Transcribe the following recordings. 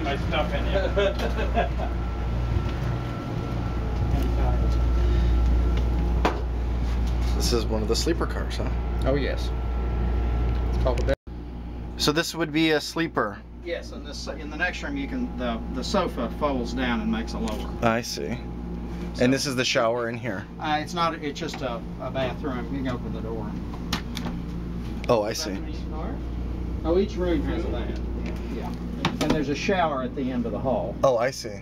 my stuff in here. This is one of the sleeper cars, huh? Oh yes. It's called the bed. So this would be a sleeper. Yes, and this in the next room you can the sofa folds down and makes a lower. I see. So, and this is the shower in here. It's not. It's just a bathroom. You can open the door. Oh, I see. Oh, each room has a bath. Yeah. And there's a shower at the end of the hall. Oh, I see.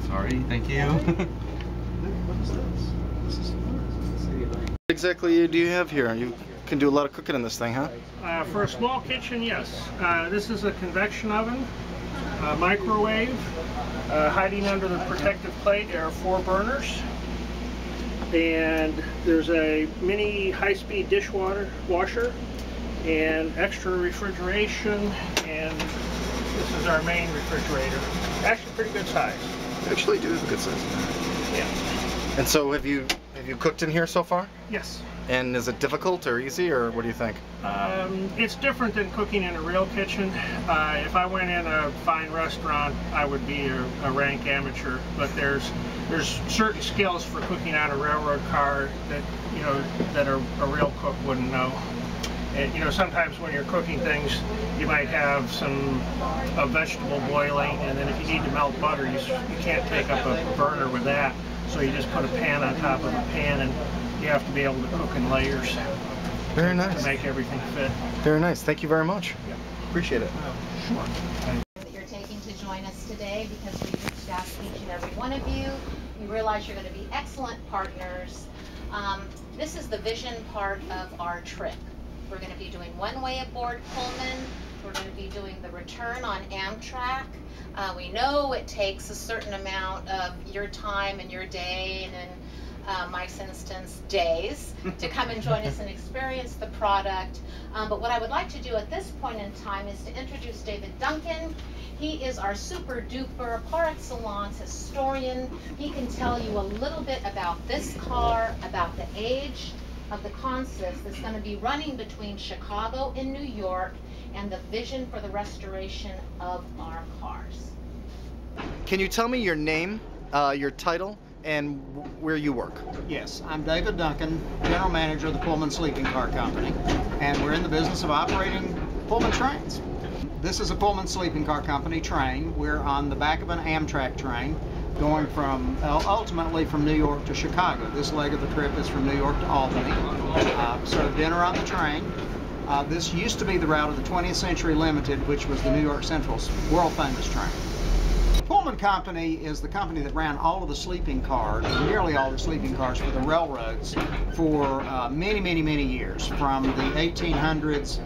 Sorry, thank you. What is this? What exactly do you have here? You can do a lot of cooking in this thing, huh? For a small kitchen, yes. This is a convection oven, microwave. Hiding under the protective plate there are 4 burners. And there's a mini high-speed washer and extra refrigeration, and this is our main refrigerator. Actually pretty good size. Actually do have a good size. Yeah. And so have you cooked in here so far? Yes. And is it difficult or easy, or what do you think? It's different than cooking in a real kitchen. If I went in a fine restaurant, I would be a rank amateur. But there's certain skills for cooking on a railroad car that that a real cook wouldn't know. And, sometimes when you're cooking things, you might have a vegetable boiling, and then if you need to melt butter, you can't take up a burner with that. So you just put a pan on top of a pan, and you have to be able to cook in layers. Very nice. To make everything fit. Very nice. Thank you very much. Yeah. Appreciate it. Sure. That you're taking to join us today, because we reached out to each and every one of you. We realize you're going to be excellent partners. This is the vision part of our trip. We're going to be doing one-way aboard Pullman. We're going to be doing the return on Amtrak. We know it takes a certain amount of your time and your day, and in Mike's instance, days, to come and join us and experience the product. But what I would like to do at this point in time is to introduce David Duncan. He is our super duper par excellence historian. He can tell you a little bit about this car, about the age of the consist that's going to be running between Chicago and New York, and the vision for the restoration of our cars. Can you tell me your name, your title, and where you work? Yes, I'm David Duncan, General Manager of the Pullman Sleeping Car Company, and we're in the business of operating Pullman trains. This is a Pullman Sleeping Car Company train. We're on the back of an Amtrak train going from, ultimately from New York to Chicago. This leg of the trip is from New York to Albany. Serve dinner on the train. This used to be the route of the 20th Century Limited, which was the New York Central's world famous train. The Pullman Company is the company that ran all of the sleeping cars, nearly all the sleeping cars for the railroads for many, many, many years, from the 1800s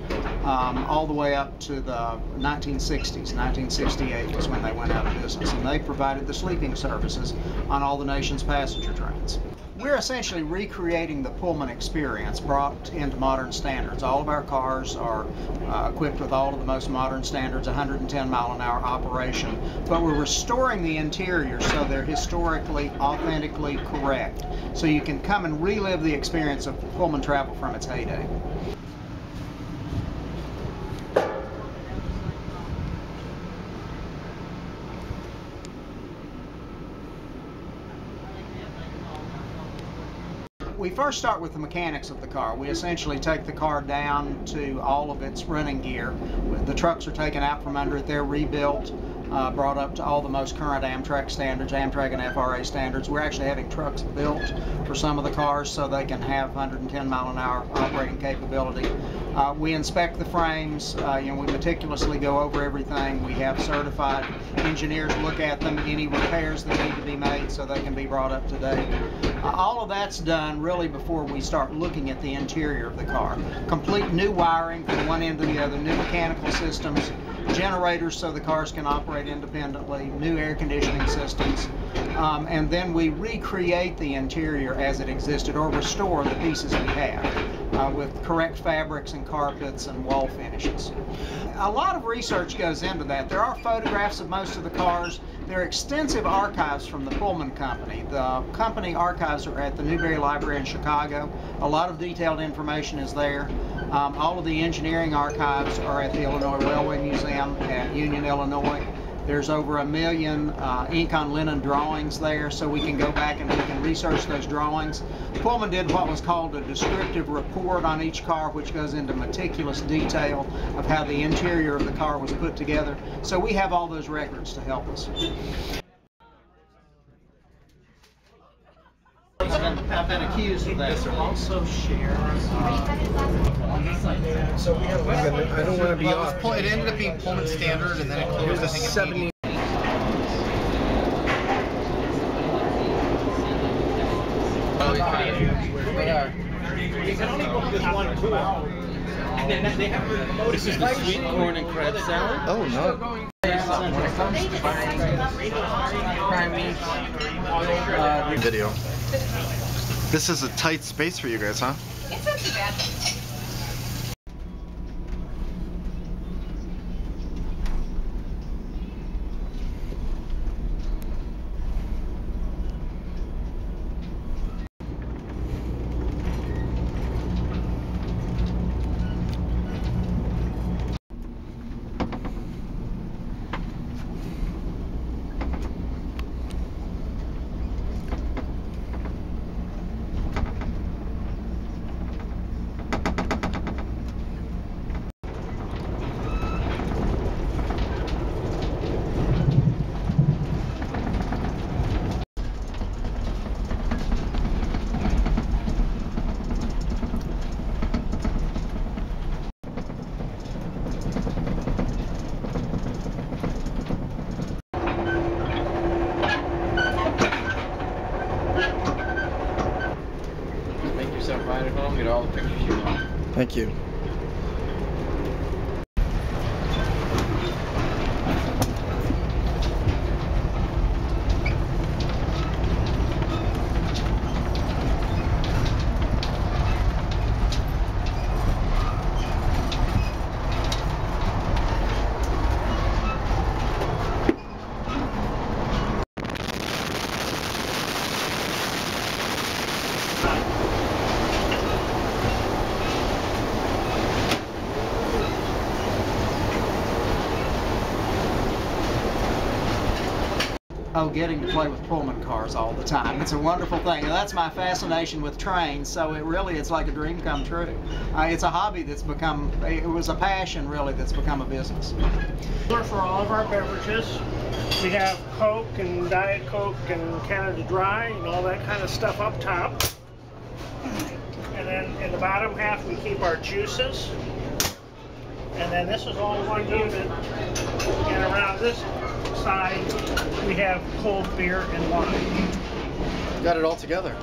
all the way up to the 1960s. 1968 was when they went out of business, and they provided the sleeping services on all the nation's passenger trains. We're essentially recreating the Pullman experience brought into modern standards. All of our cars are equipped with all of the most modern standards, 110-mile-an-hour operation, but we're restoring the interior so they're historically, authentically correct, so you can come and relive the experience of Pullman travel from its heyday. We first start with the mechanics of the car. We essentially take the car down to all of its running gear. The trucks are taken out from under it. They're rebuilt, brought up to all the most current Amtrak standards, Amtrak and FRA standards. We're actually having trucks built for some of the cars so they can have 110-mile-an-hour operating capability. We inspect the frames. We meticulously go over everything. We have certified engineers look at them, any repairs that need to be made so they can be brought up to date. All of that's done really before we start looking at the interior of the car. Complete new wiring from one end to the other, new mechanical systems, generators so the cars can operate independently, new air conditioning systems, and then we recreate the interior as it existed, or restore the pieces we have with correct fabrics and carpets and wall finishes. A lot of research goes into that. There are photographs of most of the cars. There are extensive archives from the Pullman Company. The company archives are at the Newberry Library in Chicago. A lot of detailed information is there. All of the engineering archives are at the Illinois Railway Museum at Union, Illinois. There's over 1 million ink on linen drawings there, so we can go back and we can research those drawings. Pullman did what was called a descriptive report on each car, which goes into meticulous detail of how the interior of the car was put together. So we have all those records to help us. I've been accused of that. Also share. So we have. I don't want to be off. It ended up being Pullman Standard, and then it closed. I think 70. This is the sweet corn and crab salad. Oh no. Video. This is a tight space for you guys, huh? It's not too bad. Right at home, get all the pictures you want. Thank you. Oh, getting to play with Pullman cars all the time. It's a wonderful thing. And that's my fascination with trains, so it's like a dream come true. It's a hobby that's become, it was a passion really that's become a business. For all of our beverages, we have Coke and Diet Coke and Canada Dry and all that kind of stuff up top. And then in the bottom half we keep our juices. And then this is all one unit. And around this side we have cold beer and wine. Got it all together.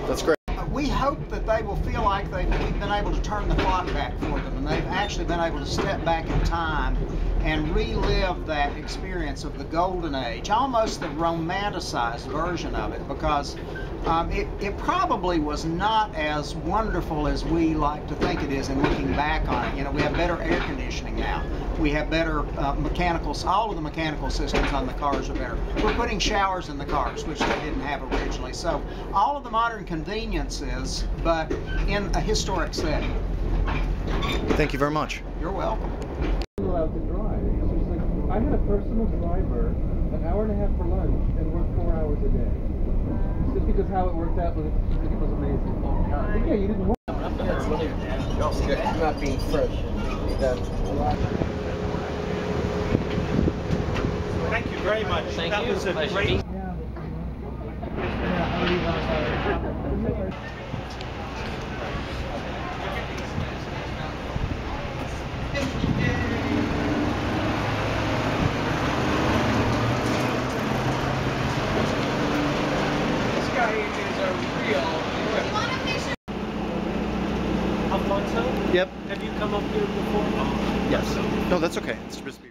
That's great. We hope that they will feel like we've been able to turn the clock back for them, and they've actually been able to step back in time and relive that experience of the golden age, almost the romanticized version of it, because it probably was not as wonderful as we like to think it is in looking back on it. You know, we have better air conditioning now. We have better mechanicals. All of the mechanical systems on the cars are better. We're putting showers in the cars, which they didn't have originally. So all of the modern conveniences, but in a historic setting. Thank you very much. You're welcome. Allowed to drive. So it's like, I had a personal driver, an hour and a half for lunch, and worked 4 hours a day. Just because how it worked out was amazing. But yeah, you didn't work. That's really not being fresh. That's a lot. Thank you very much. Thank that you. was a Pleasure great. This guy is a real. Alfonso? Yep. Have you come up here before? Yes. No, that's okay. It's just